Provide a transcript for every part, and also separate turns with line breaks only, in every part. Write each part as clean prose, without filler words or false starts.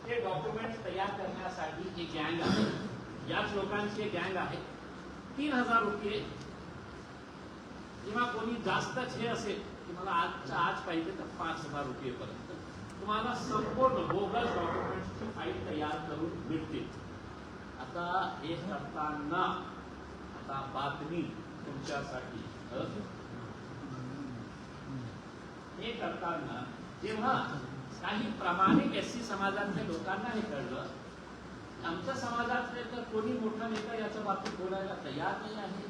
हे डॉक्युमेंट तयार करण्यासाठी एक गँग आहे, याच लोकांची एक गँग आहे. 3,000 रुपये किंवा कोणी जास्तच हे असेल की मला आजच्या आज पाहिजे तर 5,000 रुपयेपर्यंत तुम्हाला संपूर्ण बोगस डॉक्युमेंट्सची फाईल तयार करून मिळतील. आता हे करताना आता बातमी तुमच्यासाठी, हे करताना जेव्हा काही प्रामाणिक एससी समाजातल्या लोकांना हे कळलं, आमच्या समाजातले तर कोणी मोठा नेता याच्या बाबतीत बोलायला तयार नाही आहे.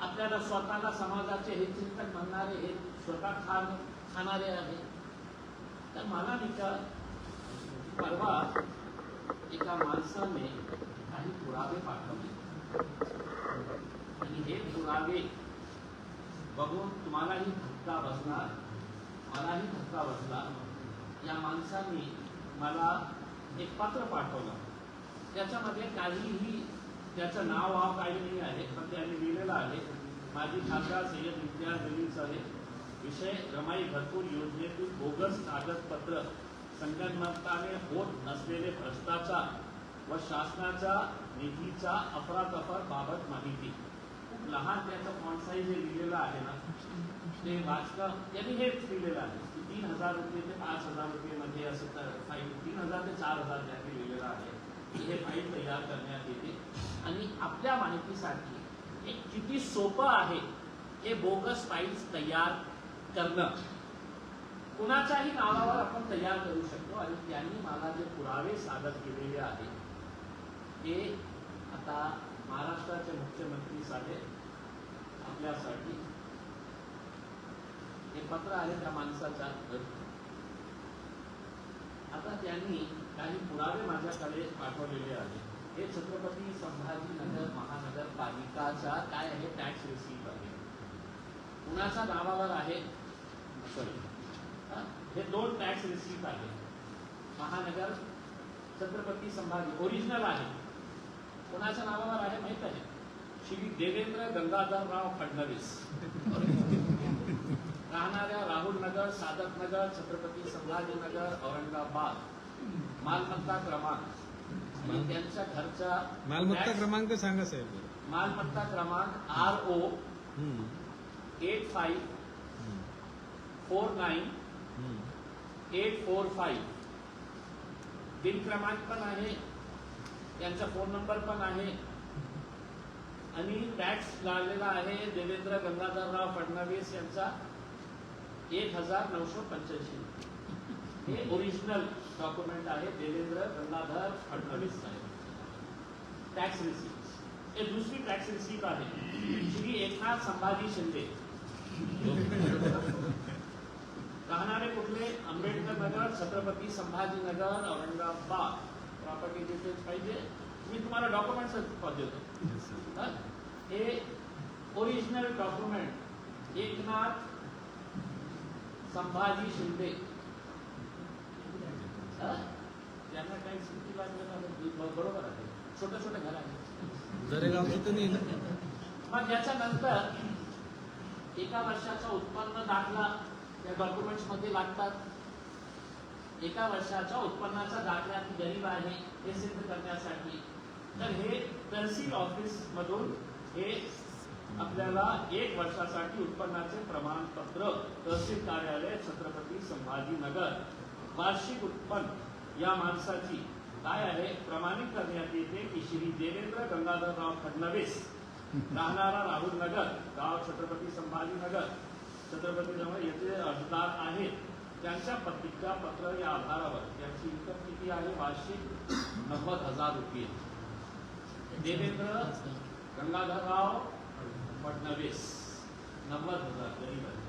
आपल्याला स्वतःला समाजाचे हे चिंतक म्हणणारे हे स्वतः खाणारे आहे. तर मला परवा एका माणसाने काही पुरावे पाठवले आणि हे पुरावे बघून तुम्हालाही धक्का बसणार, मलाही धक्का बसला. या माणसाने मला एक पत्र पाठवलं. त्याच्यामध्ये काहीही त्याचं नाव काही नाही आहे, पण त्यांनी लिहिलेलं आहे, माजी खासदार सय्यद इम्तियाज जलील साहेब, विषय रमाई घरकुल योजनेतील बोगस कागदपत्र, संगणमताने होत असलेले भ्रष्टाचार व शासनाच्या निधीचा अफरातफर बाबत माहिती. खूप लहान त्याचं फॉन्ट साईज जे लिहिलेलं आहे ना, ते वाचलं. त्यांनी हेच लिहिलेलं आहे की 3,000 रुपये ते 5,000 रुपये मध्ये असं तर फाईल 3,000 ते 4,000 त्यांनी लिहिलेलं आहे. हे फाईल तयार करण्यात येते. आणि आपल्या माहितीसाठी हे किती सोपं आहे हे बोगस फाईल्स तयार करणं. कुणाच्याही नावावर आपण तयार करू शकतो. आणि त्यांनी मला जे पुरावे सादर केलेले आहेत ते आता महाराष्ट्राचे मुख्यमंत्री साहेब आपल्यासाठी हे पत्र आहे त्या माणसाच्या. आता त्यांनी काही पुरावे माझ्याकडे पाठवलेले आहेत. हे छत्रपती संभाजीनगर महानगरपालिकाचा काय आहे, टॅक्स रिसीट आहे. कुणाच्या नावावर आहे, सॉरी, हे 2 टॅक्स रिसीट आहे. महानगर छत्रपती संभाजी ओरिजिनल आहे. कोणाच्या नावावर आहे माहित आहे, श्री देवेंद्र गंगाधरराव फडणवीस, राहणाऱ्या राहुल नगर, सादत नगर, छत्रपती संभाजीनगर, औरंगाबाद. मालमत्ता क्रमांक आणि त्यांच्या घरचा
मालमत्ता क्रमांक सांगा साहेब.
मालमत्ता क्रमांक RO 8549 बिल क्रमांक पण आहे, त्यांचा फोन नंबर पण आहे. आणि टॅक्स लागलेला आहे देवेंद्र गंगाधरराव फडणवीस यांचा 1,985. हे ओरिजिनल डॉक्युमेंट आहे देवेंद्र गंगाधर फडणवीस साहेब. Tax receipt. हे दुसरी टॅक्स रिसीट आहे श्री एकनाथ संभाजी शिंदे, राहणारे कुठले, आंबेडकर नगर, छत्रपती संभाजीनगर, औरंगाबाद. प्रॉपर्टी डिटेल्स पाहिजे, मी तुम्हाला डॉक्युमेंट्स देतो. हे ओरिजिनल डॉक्युमेंट एकनाथ संभाजी शिंदे. त्यांना काही स्थिती बरोबर आहे, छोटे छोटे घर आहे.
जरेगावचं तर नाही ना.
मग याच्यानंतर 1 वर्षाचा उत्पन्न दाखला त्या डॉक्युमेंट्स मध्ये लागतात. 1 वर्षाच्या उत्पन्नाचा दाखला ती गरीब आहे हे सिद्ध करण्यासाठी. तर हे तहसील ऑफिस मधून हे आपल्याला 1 वर्षासाठी उत्पन्नाचे प्रमाणपत्र, तहसील कार्यालय छत्रपती संभाजीनगर. वार्षिक उत्पन्न या माणसाची काय आहे प्रमाणित करण्यात येते की श्री देवेंद्र गंगाधरराव फडणवीस, राहणारा राहुल नगर, गाव छत्रपती संभाजीनगर, छत्रपती याचे अर्जदार आहेत. त्यांच्या पत्रिका पत्र या आधारावर त्यांची इन्कम किती आहे, वार्षिक 90,000 रुपये. देवेंद्र गंगाधरराव फडणवीस 90,000 गरीब आहे.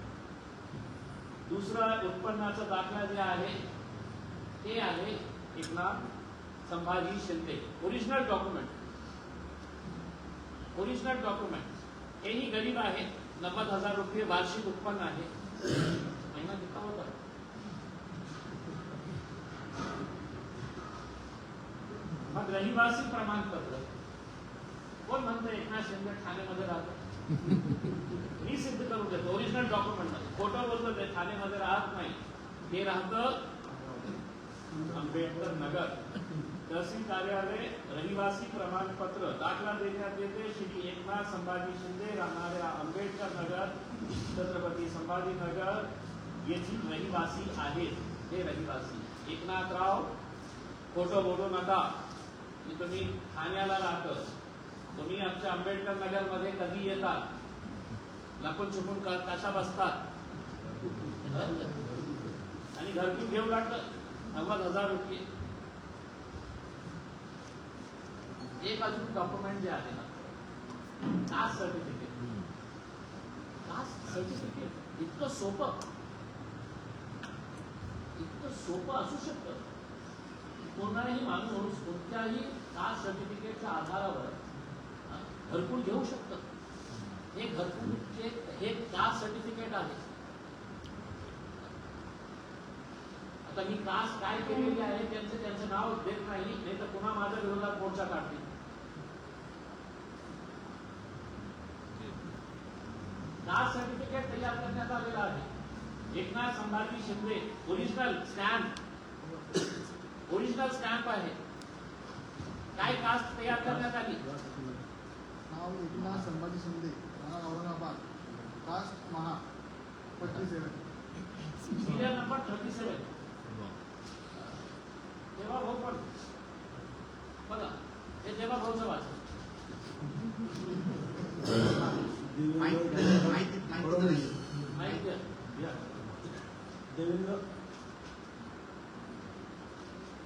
दुसरा उत्पन्नाचा दाखला जे आहे ते आहे एकनाथ संभाजी शिंदे. ओरिजिनल डॉक्युमेंट हेही गरीब आहे. 90,000 रुपये वार्षिक उत्पन्न आहे. महिना किती होता. मग रहिवासी प्रमाणपत्र कोण म्हणतं एकनाथ शिंदे ठाण्यामध्ये राहतो. मी सिद्ध करून देतो ओरिजिनल डॉक्युमेंट मध्ये. खोटं बोलतो ते ठाण्यामध्ये राहत नाही, हे राहतं आंबेडकर नगर, तहसील कार्यालय, रहिवासी प्रमाणपत्र, दाखला देण्यात येते श्री एकनाथ संभाजी शिंदे, राहणाऱ्या आंबेडकर नगर, छत्रपती संभाजीनगर येथील रहिवासी आहेत. हे रहिवासी एकनाथराव, खोटं बोलू नका. तुम्ही ठाण्याला राहतं, तुम्ही आमच्या आंबेडकर नगर मध्ये कधी येतात? लपून छुपून कशा बसतात? आणि घरकुल घेऊ लागलं 90,000 रुपये. एक अजून डॉक्युमेंट जे आहे ना, कास्ट सर्टिफिकेट. कास्ट सर्टिफिकेट इतकं सोपं असू शकतं. कोणाही माणूस कोणत्याही कास्ट सर्टिफिकेटच्या आधारावर घरकुल घेऊ शकतं. हे घरकुलचे हे कास्ट सर्टिफिकेट आहे. आता मी कास्ट काय केलेली आहे त्यांचं नाव देत नाही तर पुन्हा माझ्या विरोधात मोर्चा काढतील. कास्ट सर्टिफिकेट तयार करण्यात आलेला आहे. एकनाथ संभाजी शिंदे ओरिजिनल स्टॅम्प आहे. काय कास्ट तयार करण्यात आली?
नाव एकनाथ संभाजी शिंदे, औरंगाबाद, कास्ट महा 37,
सिरियल नंबर 37. जेव्हा भाऊ पण बघा, हे जेव्हा भाऊचं वाच माहिती आहे.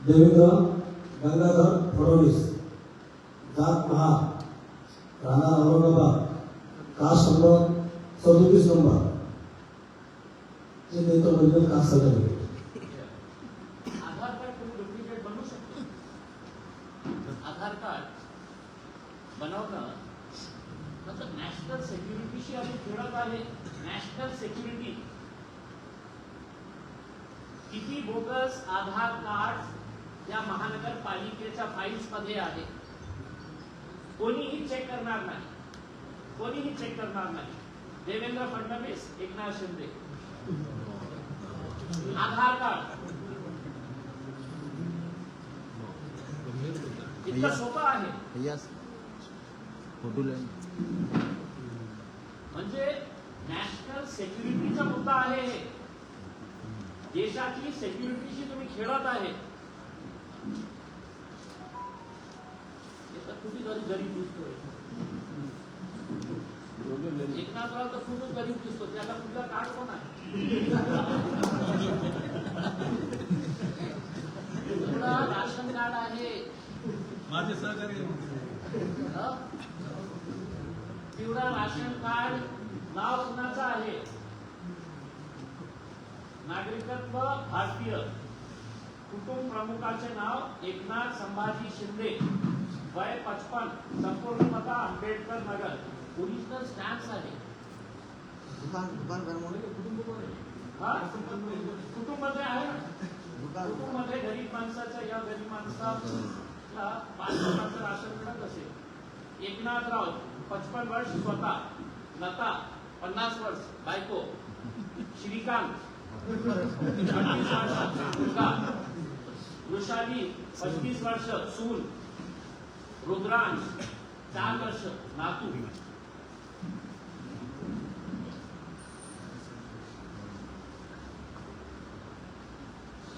देवेंद्र गंगाधर फडणवीस, जात महार, राहणार औरंगाबाद, कास्ट नंबर 37 नंबर. हे देतो म्हणजे कास्ट सर्टिफिकेट.
आधार कार्ड तुम्ही डुप्लिकेट बनवू शकतो. आधार कार्ड बनवणं मतलब नॅशनल सिक्युरिटीशी आम्ही खेळत आहे. नॅशनल सिक्युरिटी किती बोगस आधार कार्ड या महानगरपालिकेच्या फाईल्स मध्ये आहे, कोणीही चेक करणार नाही. देवेंद्र फडणवीस, एकनाथ शिंदे, आधार कार्ड इतकं सोपं आहे. म्हणजे नॅशनल सिक्युरिटीचा मुद्दा आहे. हे देशाची सिक्युरिटीशी तुम्ही खेळत आहे. कुठे गरीब दिसतोय एकनाथराव तर खूपच गरीब दिसतो. त्याला कुठला कार्ड कोण आहे? राशन कार्ड आहे.
माझे सहकारी
पिवळा राशन कार्ड नाव कुणाचं आहे? नागरिकत्व भारतीय. कुटुंब प्रमुखाचे नाव एकनाथ संभाजी शिंदे, वय 55, संपूर्ण पत्ता आंबेडकर नगर. ओरिजिनल स्टॅम्प्स आहे. कुटुंब मध्ये आहे ना, कुटुंब मध्ये गरीब माणसाच्या या गरीब माणसाला 5 लोकांचं राशन मिळत असेल. एकनाथराव 55 वर्ष स्वतः, लता 50 वर्ष बायको, श्रीकांत 38 वर्ष मुलगा, वृषाली 35 वर्ष सून, रुद्रांश 4 वर्ष नातू.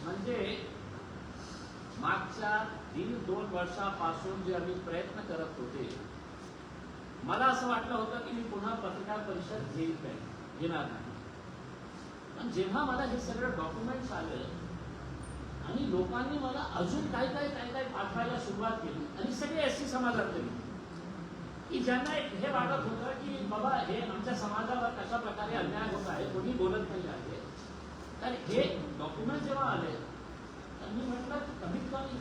म्हणजे मागच्या 1.5-2 वर्षापासून जे आम्ही प्रयत्न करत होते, मला असं वाटलं होतं की मी पुन्हा पत्रकार परिषद घेणार नाही. पण जेव्हा मला हे सगळं डॉक्युमेंट्स आलं आणि लोकांनी मला अजून काय पाठवायला सुरुवात केली, आणि सगळे एससी समाजातले की ज्यांना हे वाटत होतं की बाबा हे आमच्या समाजावर कशा प्रकारे अन्याय होत आहे, कोणी बोलत नाही आहे. तर हे डॉक्युमेंट जेव्हा आले तर मी म्हटलं की कमीत कमी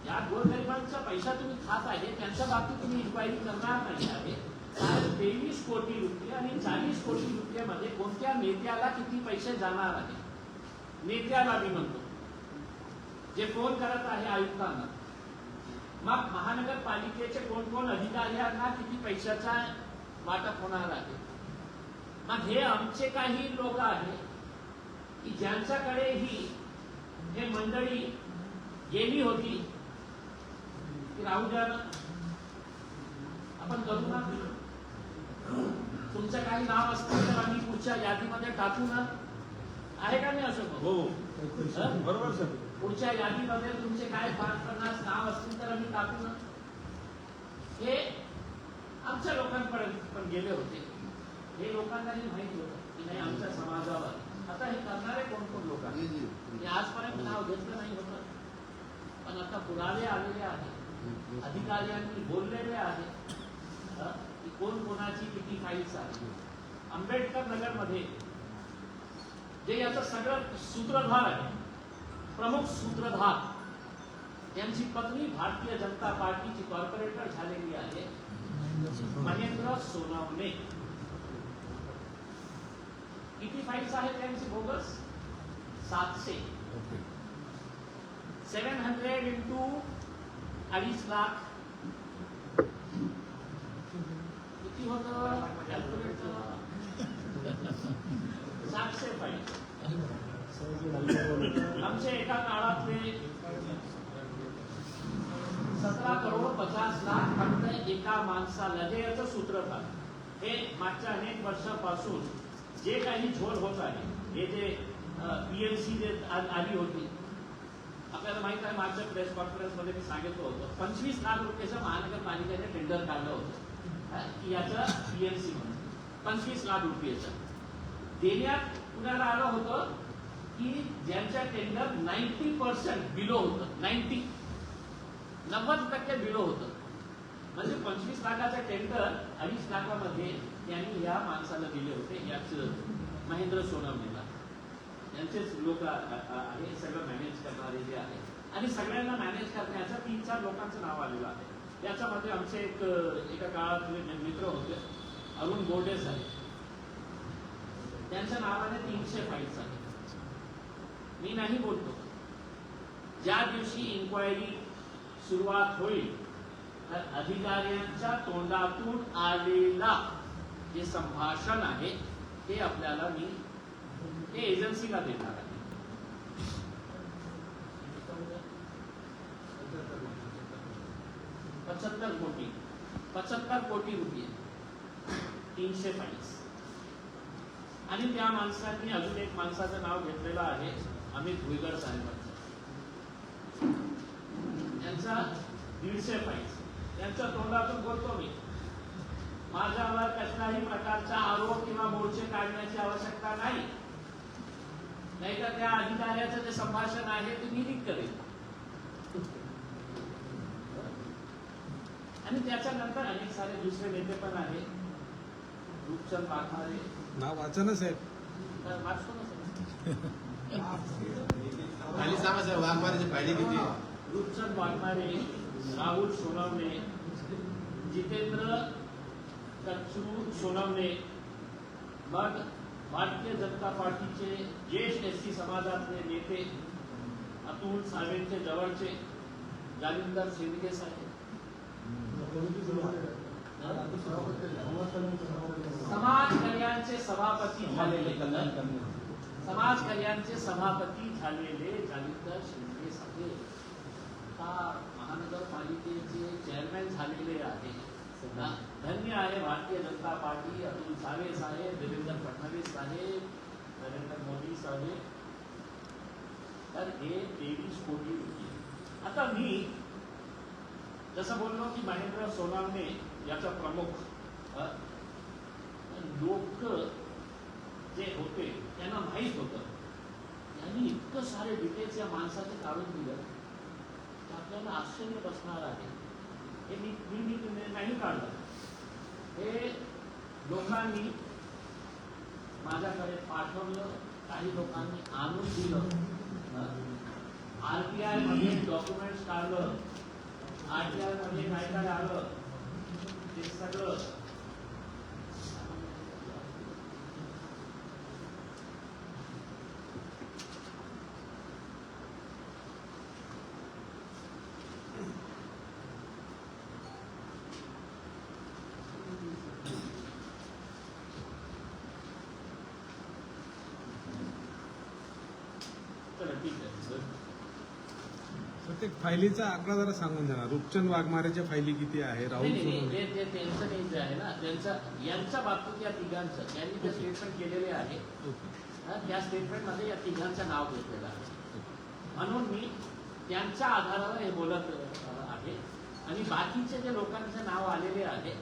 या गोरगरिबांचा पैसा तुम्ही खात आहे त्यांच्या बाबतीत तुम्ही इन्क्वायरी करणार नाही आहे. 23 कोटी रुपये आणि 40 कोटी रुपये कोणत्या नेत्याला किती पैसे जाणार आहे? नेत्याला मी म्हणतो, जे फोन करत आहे आयुक्तांना. मग महानगरपालिकेचे कोण अधिकाऱ्यांना किती पैशाचा वाटप होणार आहे? मग हे आमचे काही लोक आहेत की ज्यांच्याकडेही हे मंडळी गेली होती की राहू द्या ना, आपण करू ना, तुमचं काही नाव असतं तर आम्ही पुढच्या यादीमध्ये टाकू ना, आहे का नाही असं?
हो बरोबर सर.
पुढच्या यादीमध्ये तुमचे काय 50 नाव असतील तर आम्ही टाकू ना. हे आमच्या लोकांपर्यंत पण गेले होते. हे लोकांनाही माहिती होतं की नाही आमच्या समाजावर आता हे करणारे कोण कोण लोक आहेत. हे आजपर्यंत नाव घेतलं नाही होतं, पण आता पुरावे आलेले आहेत, अधिकाऱ्यांनी बोललेले आहे की कोण कोणाची किती फाईल्स आहे. आंबेडकर नगरमध्ये जे याचं सगळं सूत्रधार आहे, प्रमुख सूत्रधार, यांची पत्नी भारतीय जनता पार्टीची कॉर्पोरेटर झालेली आहे, महेंद्र सोनवणे. किती फाईल्स आहेत त्यांची बोगस? 700. 700 इंटू 2.5 लाख किती होतं? 700 फाईल्स. आमचे एका काळातले 17 करोड 50 लाख फक्त एका माणसाला, जे याचं सूत्रधार. हे मागच्या अनेक वर्षापासून जे काही झोल होत आहे, हे जे PLC जे आली होती, आपल्याला माहित आहे मागच्या प्रेस कॉन्फरन्स मध्ये मी सांगितलं होतं 25 लाख रुपयाचं महानगरपालिकेने टेंडर काढलं होतं की याचं PLC म्हणून 25 लाख रुपयाचं देण्यात कुणाला आलं होतं की ज्यांच्या टेंडर 90% बिलो होतं. 90% बिलो होतं. म्हणजे 25 लाखाचं टेंडर 2.5 लाखामध्ये त्यांनी या माणसाला दिले होते, याच महेंद्र सोनवणेला. यांचेच लोक हे सगळं मॅनेज करणारे जे आहे, आणि सगळ्यांना मॅनेज करण्याचं 3-4 लोकांचं नाव आलेलं आहे. याच्यामध्ये आमचे एका काळातले मित्र होते अरुण बोर्डे साहेब, त्यांच्या नावाने 300 फाईल्स आहेत. मी नाही बोलतो, ज्या दिवशी इन्क्वायरी सुरुवात होईल तर अधिकाऱ्यांच्या तोंडातून आलेला जे संभाषण आहे ते आपल्याला मी ते एजन्सीला देणार आहे. 75 कोटी रुपये 300 फाईल्स. आणि त्या माणसांनी अजून एक माणसाचं नाव घेतलेलं आहे, अमित भुईगड साहेबांचं. त्यांचा 150 फाईल्स. त्यांच्या तोंडातून बोलतो मी, माझ्यावर कसल्याही प्रकारचा आरोप किंवा मोर्चे काढण्याची आवश्यकता नाही, नाहीतर त्या अधिकाऱ्याचं जे संभाषण आहे ते मी लीक करेन. आणि त्याच्यानंतर अनेक सारे दुसरे नेते पण आहेत. रूपचंद वाघमारे,
नाव वाचा ना साहेब.
तर वाचतो ना साहेब.
खाली सांगा साहेब, वाघमारेचे फायदे किती?
रूपचंद वाघमारे, राहुल सोनवणे, जितेंद्र कचरू सोनवणे, मग भारतीय जनता पार्टीचे ज्येष्ठ SC समाजातले नेते अतुल सावेंचे जवळचे जालिंदर शेंडगे साहेब, समाज कल्याणचे सभापती झालेले समाज कल्याणचे सभापती झालेले जालिंदर शेंडगे साहेब महानगरपालिकेचे चेअरमॅन झालेले आहे. धन्य आहे भारतीय जनता पार्टी, अतुल सावे साहेब, देवेंद्र फडणवीस साहेब, नरेंद्र मोदी साहेब. तर हे 23 कोटी रुपये. आता मी जसं बोललो की महेंद्र सोनवणे याचा प्रमुख लोक जे होते त्यांना माहीत होतं, यांनी इतकं सारे डिटेल्स या माणसाचे काढून दिलं तर आपल्याला आश्चर्य बसणार आहे. हे मी नाही काढलं, हे लोकांनी माझ्याकडे पाठवलं, काही लोकांनी आणून दिलं. RTI मध्ये डॉक्युमेंट्स काढलं, RTI मध्ये काय काय आलं ते सगळं ठीक आहे.
ते फायलीचा आकडा जरा सांगून द्या ना. रूपचंद वाघमारेच्या फायली किती आहे, राहुल
नाही, नाही,
सोनवणे.
ते त्यांचं नाही जे आहे ना, यांच्या बाबतीत या तिघांचं त्यांनी जे स्टेटमेंट केलेले आहे
ओके.
त्या स्टेटमेंटमध्ये या तिघांचं नाव घेतलेलं आहे. म्हणून मी त्यांच्या आधारावर हे बोलत आहे. आणि बाकीचे जे लोकांचे नाव आलेले आहे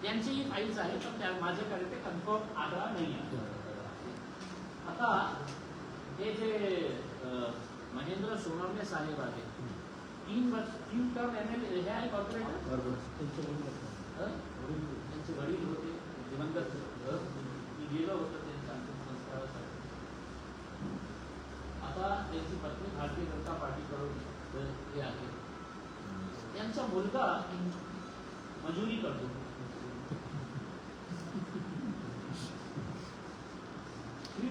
त्यांचीही फाईल्स आहे, पण माझ्याकडे ते कन्फर्म आढळा नाही आहे. आता हे जे महेंद्र सोनवणे साहेब आहे, 3 टर्म MLA हे आहे कॉर्पोरेटर. त्यांचे वडील होते दिवंगत, मी गेलो होतो त्यांच्या अंतिम संस्कारासाठी. आता त्यांची पत्नी भारतीय जनता पार्टीकडून हे आहे. त्यांचा मुलगा मजुरी करतो.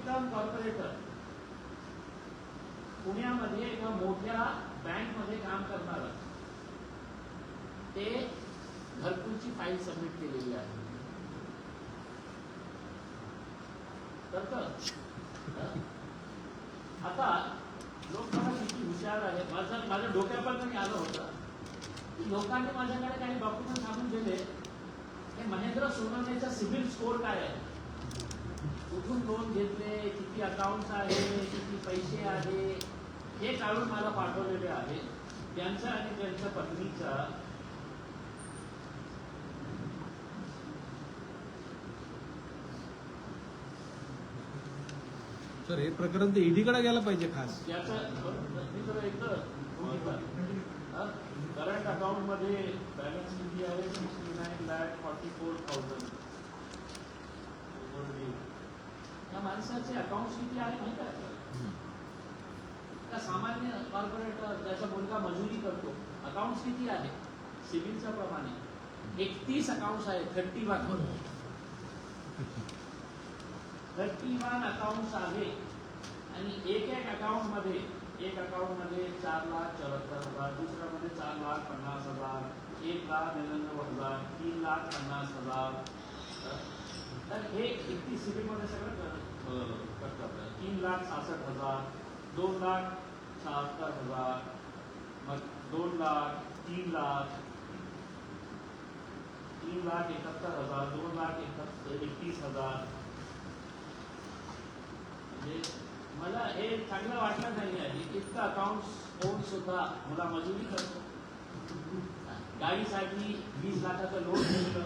टर्म कॉर्पोरेटर पुण्यामध्ये एका मोठ्या बँकमध्ये काम करणार, ते घरकुलची फाईल सबमिट केलेली आहे. तर आता लोक मला किती हुशार आहे. माझ्या डोक्यापर्यंत आलं होतं की लोकांनी माझ्याकडे काही डॉक्युमेंट आणून दिले. हे महेंद्र सोनवणेचा सिबिल स्कोर काय आहे, कुठून लोन घेतले, किती अकाउंट्स आहे, किती पैसे आहे, हे काढून मला पाठवलेले आहे. त्यांचा आणि त्यांच्या पत्नीचा
सर हे प्रकरण तर ईडीकडे गेलं पाहिजे खास.
करंट अकाउंट मध्ये बॅलन्स किती आहे, 69,44,000. या माणसाचे अकाउंट किती आहे माहिती आहे का? सामान्य कॉर्पोरेटर त्याचा मुलगा मजुरी करतो, अकाउंट किती आहे सिव्हिलच्या प्रमाणे 31 अकाउंट्स आहेत. 31 अकाउंट्स आहे. आणि एक अकाउंट मध्ये 4,74,000, दुसऱ्यामध्ये 4,50,000, 1,99,000, 3,50,000. तर हे 31 सिव्हिलमध्ये सगळं करतात. 3,66,000, 2,76,000, मग 2 लाख, 3 लाख, 3,71,000, 2,31,000. म्हणजे मला हे चांगलं वाटलं नाही आहे. इतकं अकाउंट होऊन सुद्धा मला मजुरी करतो. गाडीसाठी 20 लाखाचं लोन घेतलं,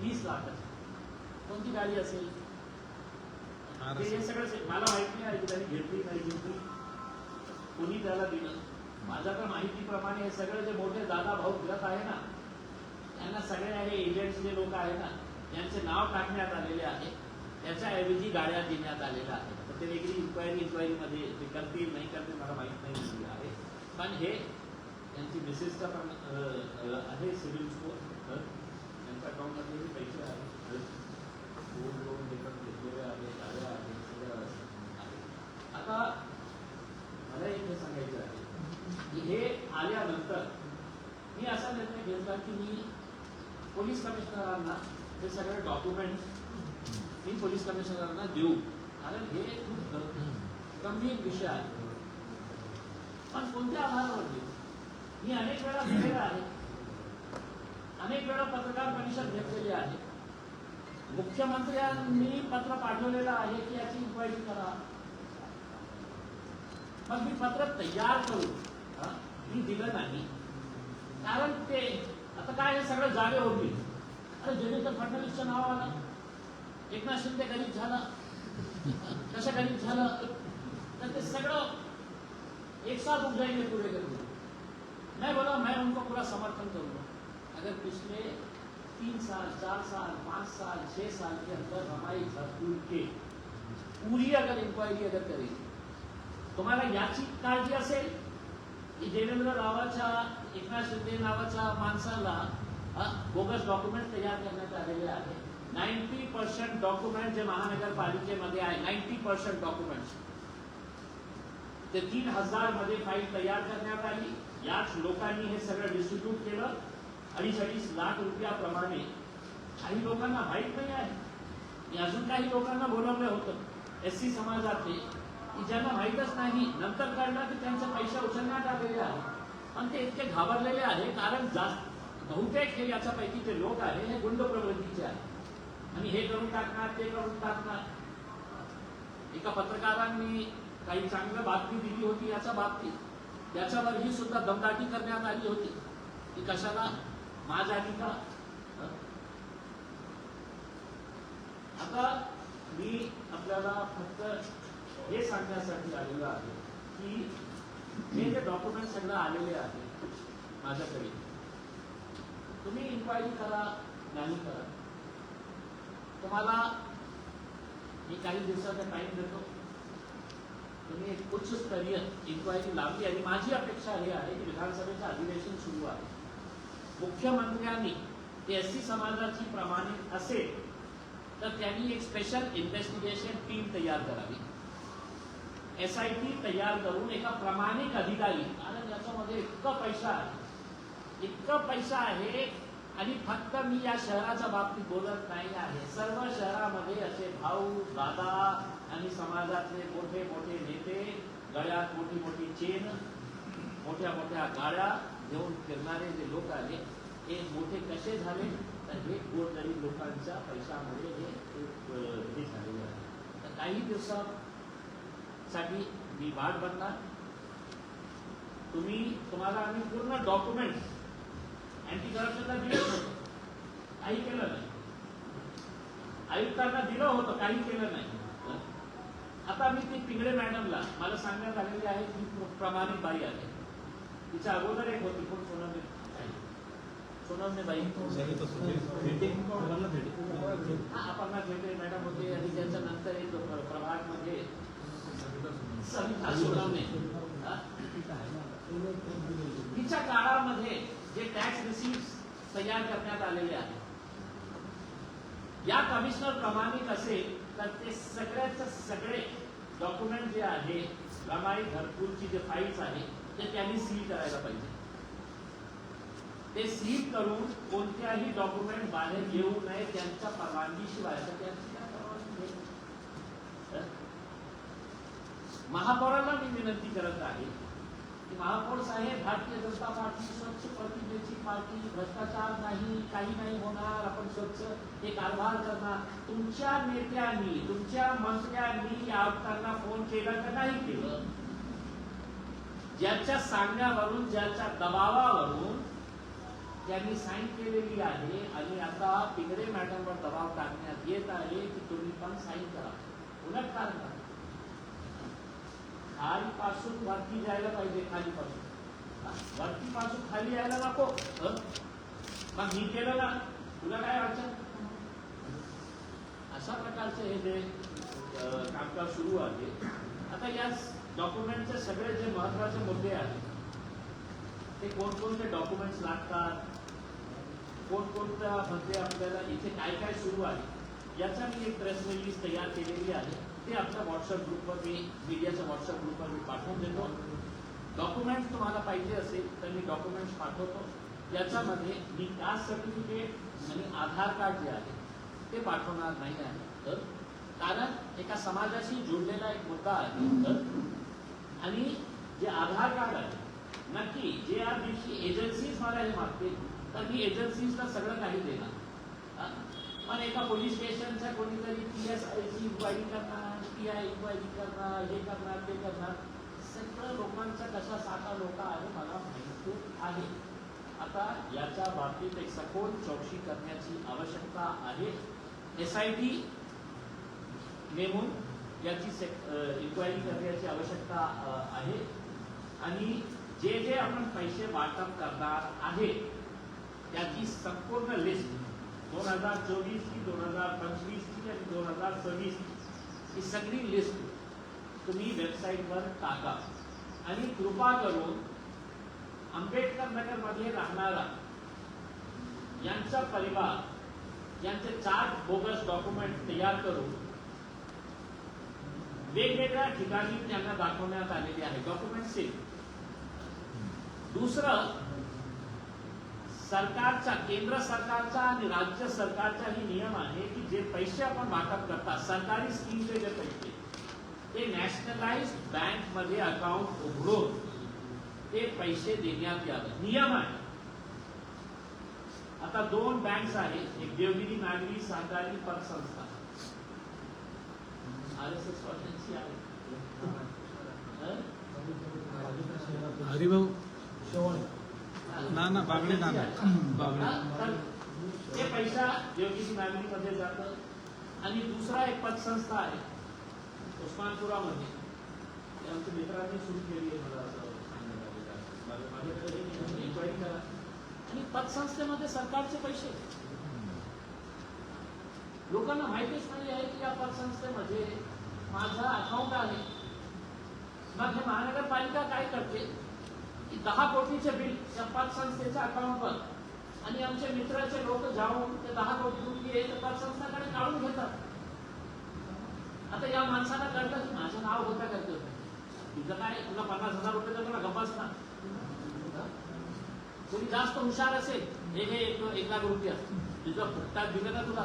20 लाखाचं. कोणती गाडी असेल हे सगळं मला माहिती नाही की त्यांनी घेतली नाही घेतली, कोणी त्याला दिलं. माझ्याकडे माहितीप्रमाणे हे सगळे जे मोठे दादा भाऊ फिरत आहे ना, त्यांना सगळे हे एजंट्स जे लोक आहे ना, त्यांचे नाव टाकण्यात आलेले आहे. त्याच्याऐवजी गाड्या देण्यात आलेल्या आहेत. तर ते वेगळी इन्क्वायरीमध्ये ते करतील नाही करतील मला माहीत नाही आहे. पण हे त्यांची मिसेसचा पण आहे सिव्हिल स्कोर. त्यांच्या अकाउंटमध्ये पैसे आहेत, लोन घेतलेले आहे, गाड्या आहेत, सगळं आहे. आता मला एक हे सांगायचं आहे की हे आल्यानंतर मी असा निर्णय घेतला की मी पोलीस कमिशनरांना हे सगळे डॉक्युमेंट्स मी पोलीस कमिशनरांना देऊ, कारण हे खूप गंभीर विषय आहे. पण कोणत्या आधारावर देऊ? मी अनेक वेळा दिलेला आहे, अनेक वेळा पत्रकार परिषद घेतलेली आहे. मुख्यमंत्र्यांनी पत्र पाठवलेलं आहे की याची इन्क्वायरी करा. मग मी पत्र तयार करून मी दिलं नाही, कारण ते आता काय हे सगळं जागे होती. अरे देवेंद्र फडणवीसचं नाव आलं, एकनाथ शिंदे गरीब झाला, कसं गरीब झालं, तर ते सगळं एक साथ उठ जाएंगे पूरे करके. मैं बोला मैं उनको पूरा समर्थन करूंगा. अगर पिछले 3 साल, 4 साल, 5 साल, 6 साल के अंदर हमारी घरकुल के पूरी अगर इंक्वायरी अगर करेगी, तुम्हाला याची काळजी असेल की देवेंद्र नावाच्या, एकनाथ शिंदे नावाच्या माणसाला बोगस डॉक्युमेंट तयार करण्यात आलेले आहे. 90% डॉक्युमेंट जे महानगरपालिकेमध्ये आहे, 90% डॉक्युमेंट्स ते 3,000 मध्ये फाईल तयार करण्यात आली. याच लोकांनी हे सगळं डिस्ट्रीब्यूट केलं 2.5 लाख रुपयाप्रमाणे. काही लोकांना माहीत नाही आहे. मी अजून काही लोकांना बोलवलं होतं SC समाजाचे की ज्यांना माहीतच नाही, नंतर कळलं की त्यांचे पैसे उचलण्यात आलेले आहेत. पण ते इतके घाबरलेले आहे कारण बहुतेक हे याच्यापैकी जे लोक आहे हे गुंड प्रवृत्तीचे आहे आणि हे करून टाकणार ते करून टाकणार. एका पत्रकारांनी काही चांगलं बातमी दिली होती याच्या बाबतीत, त्याच्यावर ही सुद्धा दमदाटी करण्यात आली होती की कशाला माझ्यानी का. आता मी आपल्याला फक्त हे सांगण्यासाठी आलेलो आहे की हे जे डॉक्युमेंट सगळं आलेले आहे माझ्याकडे, तुम्ही इन्क्वायरी करा नाही करा, तुम्हाला मी काही दिवसाचा टाइम देतो. तुम्ही एक उच्च स्तरीय इन्क्वायरी लावली आणि माझी अपेक्षा हे आहे की विधानसभेचं अधिवेशन सुरू आहे, मुख्यमंत्र्यांनी एससी समाजाची प्रमाणित असेल तर त्यांनी एक स्पेशल इन्व्हेस्टिगेशन टीम तयार करावी, SIT तयार करून एका प्रामाणिक अधिकारी, कारण याच्यामध्ये इतका पैसा आहे आणि फक्त मी या शहराच्या बाबतीत बोलत नाही आहे, सर्व शहरामध्ये असे भाऊ दादा आणि समाजातले मोठे मोठे नेते, गळ्यात मोठी मोठी चेन, मोठ्या मोठ्या गाड्या घेऊन फिरणारे जे लोक आहे हे मोठे कसे झाले तर हे गोरगरीब लोकांच्या पैशामुळे हे झालेले आहे. तर काही दिवसासाठी मी वाट बघणार. तुम्हाला आम्ही पूर्ण डॉक्युमेंट्स अँटी करप्शनला दिलं होतं, काही केलं नाही. आयुक्तांना दिलं होतं, काही केलं नाही. आता मी ती पिंगळे मॅडमला मला सांगण्यात आलेली आहे की प्रमाणित बाई आहे. तिच्या अगोदर एक होती कोण सोनमने बाई अपर्णा भेटे मॅडम होते आणि त्याच्या नंतर एक प्रभागमध्ये सविता सोनवणे. तिच्या काळामध्ये जे टॅक्स रिसिप्ट तयार करण्यात आलेले आहेत, या कमिशनर प्रमाणित असेल तर ते सगळे डॉक्युमेंट जे आहे रमाई घरकुलची जे फाईल्स आहे ते त्यांनी सील करायला पाहिजे. ते सील करून कोणत्याही डॉक्युमेंट बाहेर येऊ नये त्यांच्या परवानगीशिवाय. महापौरांना मी विनंती करत आहे की महापौर साहेब, भारतीय जनता पार्टी स्वच्छ प्रतिमेची पार्टी, भ्रष्टाचार नाही, काही नाही होणार, आपण स्वच्छ हे कारभार करणार. तुमच्या नेत्यांनी तुमच्या मंत्र्यांनी या आयुक्तांना फोन केला का नाही केलं? ज्याच्या सांगण्यावरून ज्याच्या दबावावरून त्यांनी साईन केलेली आहे आणि आता पिंगळे मॅडमवर दबाव टाकण्यात येत आहे की तुम्ही पण साईन करा. उलट कारण खालीपासून वरती जायला पाहिजे, खालीपासून वरतीपासून खाली यायला नको. मग मी केलं ना, तुला काय अडचण? अशा प्रकारचे हे जे कामकाज सुरू आहे. आता या डॉक्युमेंटचे सगळे जे महत्वाचे मुद्दे आहेत ते कोणकोणते डॉक्युमेंट्स लागतात, कोणकोणत्या मध्ये आपल्याला इथे काय काय सुरू आहे याचा मी एक प्रेस रिलीज तयार केलेली आहे. ते आपल्या व्हॉट्सअप ग्रुपवर मीडियाच्या व्हॉट्सअप ग्रुपवर मी पाठवून देतो. डॉक्युमेंट्स तुम्हाला पाहिजे असेल तर मी डॉक्युमेंट्स पाठवतो. याच्यामध्ये मी कास्ट सर्टिफिकेट आणि आधार कार्ड जे आहे ते पाठवणार नाही आहे, कारण एका समाजाशी जोडलेला एक मुद्दा आहे. आणि जे आधार कार्ड आहे नक्की जे या दिवशी एजन्सीज मला हे मागतील तर मी एजन्सीजला सगळं काही देणार. पण एका पोलीस स्टेशनच्या कोणीतरी PSIची इन्क्वायरी करणार, PI इन्क्वायरी करणार, हे करणार ते करणार, सगळं लोकांचा कशा साठा लोक आहे मला माहिती आहे. आता याच्या बाबतीत एक सखोल चौकशी करण्याची आवश्यकता आहे. SIT नेमून याची इन्क्वायरी करण्याची आवश्यकता आहे. आणि जे जे आपण पैसे वाटप करणार आहे त्याची संपूर्ण लिस्ट 2024 की 2025 की आणि 2026 ही सगळी लिस्ट तुम्ही वेबसाईटवर टाका. आणि कृपा करून आंबेडकर नगर मध्ये राहणारा यांचा परिवार यांचे 4 बोगस डॉक्युमेंट तयार करून वेगवेगळ्या ठिकाणी त्यांना दाखवण्यात आलेले आहे डॉक्युमेंट सेट. दुसरं, सरकारचा, केंद्र सरकारचा आणि राज्य सरकारचाही नियम आहे की जे पैसे आपण वाटप करतात सरकारी स्कीमचे जे पैसे ते नॅशनलाइज्ड बँक मध्ये अकाउंट उघडून ते पैसे देण्यात यावे, नियम आहे. आता 2 बँक्स आहेत, एक देवगिरी नागरी सहकारी पतसंस्था, RSS वाल्यांची आहे.
हरिभाऊ ना बागडे ना बागडे.
तर ते पैसा देवगिरी नागरीमध्ये जातं. आणि दुसरा एक पतसंस्था आहे उस्मानपुरामध्ये, ते आमच्या मित्रांनी सुरू केली आहे. मला असं सांगण्यात आलेलं आहे. माझ्याकडे इन्क्वायरी करा. आणि पतसंस्थेमध्ये सरकारचे पैसे, लोकांना माहितीच नाही आहे की या पतसंस्थेमध्ये माझा अकाउंट आहे. मग हे महानगरपालिका काय करते की 10 कोटीचे बिल या पतसंस्थेच्या अकाउंटवर, आणि आमचे मित्राचे लोक जाऊन ते 10 कोटी रुपये पतसंस्थेकडे काढून घेतात. आता या माणसाला कळलं की माझं नाव होतं करतं, तुझं काय, तुला 50,000 रुपये तर तुला गप्पाच ना. कोणी जास्त हुशार असेल, हे घे 1 लाख रुपये, तुझं फुकटात दिलं ना तुला,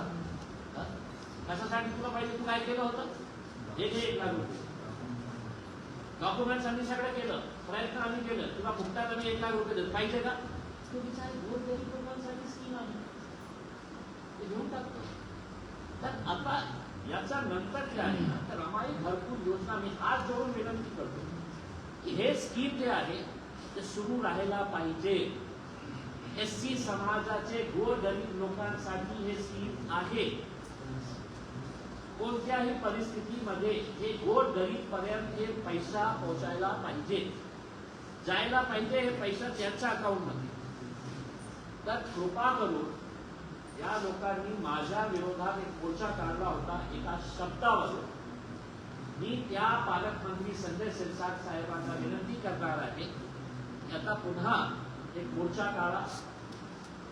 कशासाठी तुला पाहिजे, तू काय केलं होतं, हे घे 1 लाख रुपये. डॉक्युमेंट्स आम्ही सगळं केलं, प्रयत्न आम्ही केलं, तुला फुकटात आम्ही 1 लाख रुपये देतो, पाहिजे का? तो बिचारे गोरगरीब लोकांसाठी स्कीम आहे, ते घेऊन टाकतो. तर आता याचा नंतर जे आहे ना, तर आम्हाला भरपूर योजना, मी हात जोडून विनंती करतो की हे स्कीम जे आहे ते सुरू राहायला पाहिजे. SC समाजाचे गोरगरीब लोकांसाठी हे स्कीम आहे. कोणत्याही परिस्थितीमध्ये हे गोरगरीब पर्यंत हे पैसा पोहोचायला पाहिजे, जायला पाहिजे हे पैसा त्यांच्या अकाउंटमध्ये. तर कृपा करून या लोकांनी माझ्या विरोधात एक मोर्चा काढला होता एका शब्दावर. मी त्या पालकमंत्री संजय शिरसाट साहेबांना विनंती करणार आहे की आता पुन्हा एक मोर्चा काढा,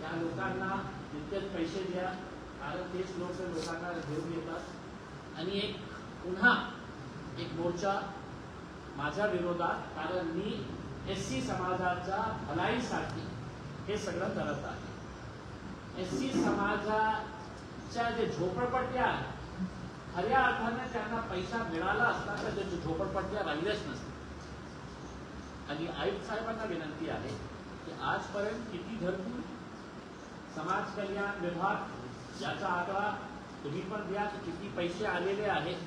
या लोकांना तितकेच पैसे द्या, कारण तेच लोक लोकांना घेऊन येतात. आणि एक पुन्हा एक मोर्चा माझ्या विरोधात, कारण मी SC समाजाच्या भलाईसाठी हे सगळं करत आहे. SC समाजाच्या जे झोपडपट्ट्या आहेत, खऱ्या अर्थाने त्यांना पैसा मिळाला असता तर त्याच्या झोपडपट्ट्या राहिल्याच नसतात. आणि आयुक्त साहेबांना विनंती आहे की आजपर्यंत किती घरकुल, समाज कल्याण विभाग याचा आकडा तुम्ही पण द्या की किती पैसे आलेले आहेत.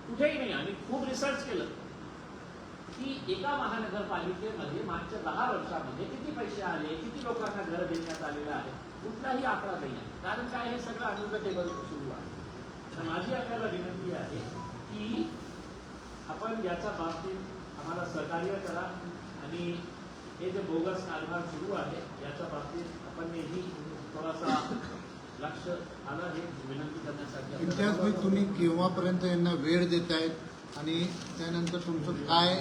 कुठेही नाही, आम्ही खूप रिसर्च केलं की एका महानगरपालिकेमध्ये मागच्या 10 वर्षामध्ये किती पैसे आले, किती लोकांना घर देण्यात आलेलं आहे, कुठलाही आकडा नाही आहे. कारण काय, हे सगळं अनुगत टेबल सुरू आहे. तर माझी आपल्याला विनंती आहे की आपण याच्या बाबतीत आम्हाला सहकार्य करा, आणि हे जे बोगस कारभार सुरू आहे याच्या बाबतीत आपण नेहमी थोडासा लक्ष आलं, हे विनंती करण्यासाठी.
इम्तियाजभाई, तुम्ही केव्हापर्यंत यांना वेळ देतायत आणि त्यानंतर तुमचं काय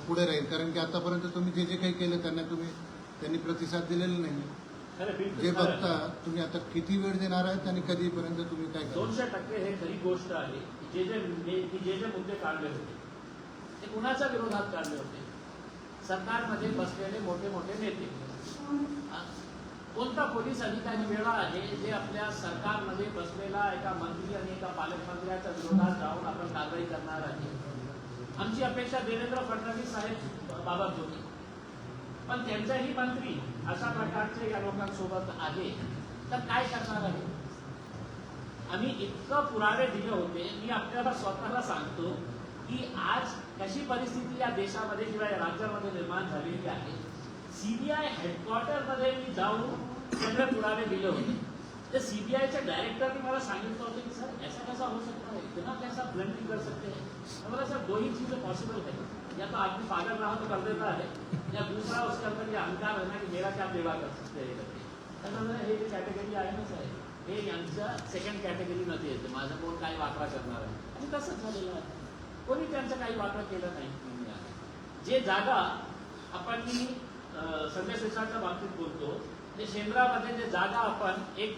पुढे राहील? कारण की आतापर्यंत तुम्ही जे जे काही केलं त्यांनी प्रतिसाद दिलेला नाही. जे बघता तुम्ही आता किती वेळ देणार आहेत आणि कधीपर्यंत तुम्ही काय करणार?
200% हे खरी गोष्ट आहे. जे जे मुद्दे काढले होते ते कुणाच्या विरोधात काढले होते? सरकारमध्ये बसलेले मोठे मोठे नेते. कोणता पोलीस अधिकारी वेळा आहे जे आपल्या सरकारमध्ये बसलेला एका मंत्री आणि एका पालकमंत्र्याच्या विरोधात जाऊन आपण कारवाई करणार आहे? आमची अपेक्षा देवेंद्र फडणवीस साहेब बाबत होती, पण त्यांचाही मंत्री अशा प्रकारचे या लोकांसोबत आहे, तर काय करणार आहे? आम्ही इतकं पुरावे दिले होते. मी आपल्याला स्वतःला सांगतो की आज कशी परिस्थिती या देशामध्ये किंवा या राज्यामध्ये निर्माण झालेली आहे. CBI हेडक्वार्टरमध्ये मी जाऊन सगळे पुरावे दिले होते. ते CBIच्या डायरेक्टरने मला सांगितलं होतं की सर ऐसा कैसा हो सकता है, इतना कैसा ब्लेंडिंग कर सकते हैं? हमारा सर 2 ही चीजें पॉसिबल है, या तो आदमी पागल रहा तो कर देता है, या दूसरा उसके अंदर ये अहंकार है ना की मेरा क्या सेवा कर सकते हैं. हे जे कॅटेगरी आहे ना साहेब, हे यांच्या 2nd कॅटेगरीमध्ये येते. माझं कोण काही वापरा करणार आहे, आणि तसंच झालेलं आहे. कोणी त्यांचं काही वापरा केलं नाही. जे जागा आपण संजय शिरसाटच्या बाबतीत बोलतो, ते शेंद्रामध्ये जे जागा आपण एक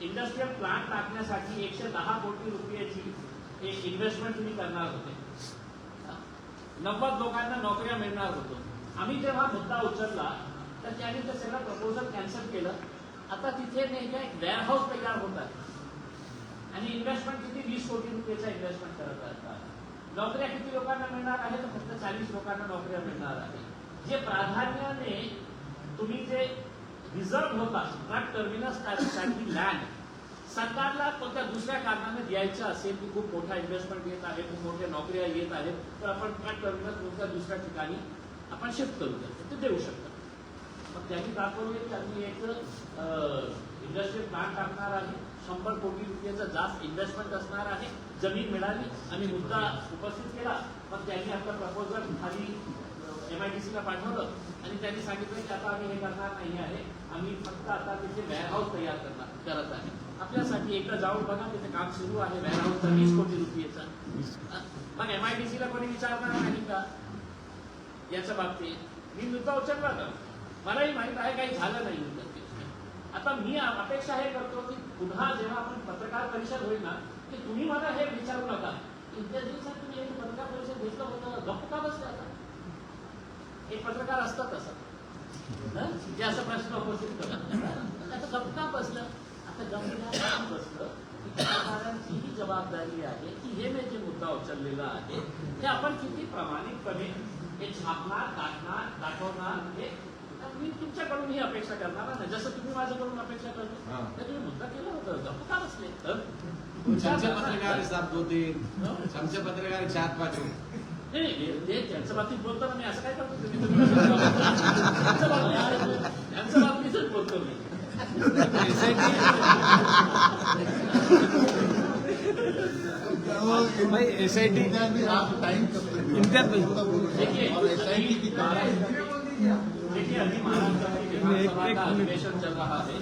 इंडस्ट्रियल प्लांट टाकण्यासाठी 110 कोटी रुपयाची एक इन्व्हेस्टमेंट तुम्ही करणार होते. 90 लोकांना नोकऱ्या मिळणार होतो. आम्ही जेव्हा मुद्दा उचलला तर त्यांनी ते सगळं प्रपोजल कॅन्सल केलं. आता तिथे नेमका एक वेअरहाऊस तयार होत आहे, आणि इन्व्हेस्टमेंट किती 20 कोटी रुपयाचा इन्व्हेस्टमेंट करत असतात. नोकऱ्या किती लोकांना मिळणार आहे? तर फक्त 40 लोकांना नोकऱ्या मिळणार आहे. जे प्राधान्याने तुम्ही जे रिझर्व होता ट्रक टर्मिनस साठी लँड सरकारला कोणत्या दुसऱ्या कारणाने द्यायचं असेल की खूप मोठा इन्व्हेस्टमेंट येत आहे, खूप मोठ्या नोकऱ्या येत आहेत, तर आपण ट्रक टर्मिनस कोणत्या दुसऱ्या ठिकाणी आपण शिफ्ट करू शकतो, ते देऊ शकतो. मग त्यांनी दाखवले की आम्ही एक इंडस्ट्रियल प्लांट टाकणार आहे, 100 कोटी रुपयाचं जास्त इन्व्हेस्टमेंट असणार आहे, जमीन मिळाली, आम्ही मुद्दा उपस्थित केला. मग त्यांनी आपलं प्रपोजल खाली MIDCला पाठवलं आणि त्यांनी सांगितलं की आता आम्ही हे करणार नाही आहे, आम्ही फक्त आता तिथे वेअरहाऊस तयार करत आहे. आपल्यासाठी एकदा जाऊन बघा, तिथे काम सुरू आहे वेअरहाऊसचा 20 कोटी रुपयाचा. मग MIDCला कोणी विचारणार नाही का याच्या बाबतीत? मी मुद्दा उचलला का? मलाही माहित आहे काही झालं नाही मुद्दा. आता मी अपेक्षा हे करतो की पुन्हा जेव्हा आपण पत्रकार परिषद होईल ना, की तुम्ही मला हे विचारू नका इतक्या दिवसात तुम्ही एक पत्रकार परिषद घेतलं होतं, गप्प का बसले? आता एक पत्रकार असतात असं ते असं प्रश्न उपस्थित करतात, आता गप्प का बसलं? आता गप्प बसलं की पत्रकारांची ही जबाबदारी आहे की हे मी जे मुद्दा उचललेला आहे ते आपण किती प्रामाणिकपणे हे छापणार, दाखवणार, हे मी तुमच्याकडून ही अपेक्षा करणार नाही. जसं तुम्ही माझ्याकडून अपेक्षा करतो तर तुम्ही मुद्दा केला होता, गप्प का बसले?
आमचे पत्रकार साहेब 2-3 आमचे पत्रकार 4-5
नाही, ते त्यांच्या बाबतीत बोलतो ना मी, असं काय करतो त्यांच्या बाबतीतच बोलतो मी.
SIT
टाइम
देखिए अभी महाराष्ट्र में विधानसभा का अधिवेशन चल रहा है.